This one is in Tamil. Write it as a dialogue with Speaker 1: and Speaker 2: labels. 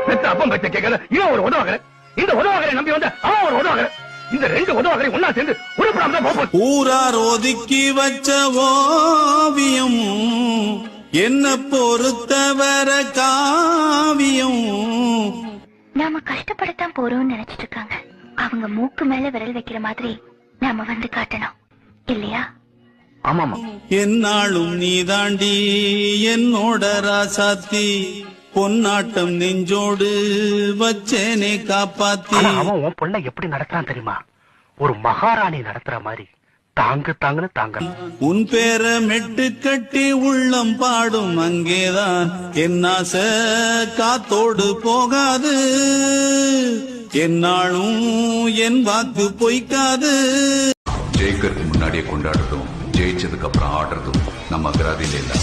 Speaker 1: பெத்த அப்பம் பச்சை கேட்கல இவன் ஒரு உதவாகற, இந்த உதவாகரை நம்பி வந்த அவன் ஒரு உதவாகற, இந்த ரெண்டு உதவாகரை ஒன்னா சேர்ந்து உருப்படாம தான் போகும்.
Speaker 2: ஊரார் ஒதுக்கி வச்ச ஓவியம் என்ன பொறுத்தவர காவியம்.
Speaker 3: நாம கஷ்டப்படத்தான் போறோம்னு நினைச்சிட்டு இருக்காங்க. அவங்க மூக்கு மேல விரல் வைக்கிற மாதிரி நாம வந்து காட்டணும் இல்லையா?
Speaker 1: ஆமாமா.
Speaker 2: என்னாலும் நீ தாண்டி என்னோட ராசாத்தி, பொன்னாட்டம் நெஞ்சோடு வச்சேனே காப்பாத்தி.
Speaker 1: அவன் உன் பொண்ணை எப்படி நடத்துறான் தெரியுமா? ஒரு மகாராணி நடத்துற மாதிரி தாங்குன்னு தாங்க.
Speaker 2: உன் பேர மெட்டு கட்டி உள்ளம் பாடும் அங்கேதான் என் ஆசை காத்தோடு போகாது, என்னாலும் என் வாக்கு பொய்க்காது.
Speaker 4: ஜெயிக்கிறதுக்கு முன்னாடியே கொண்டாடுறதும் ஜெயிச்சதுக்கு அப்புறம் ஆடுறதும் நம்ம அகராதியில இல்ல.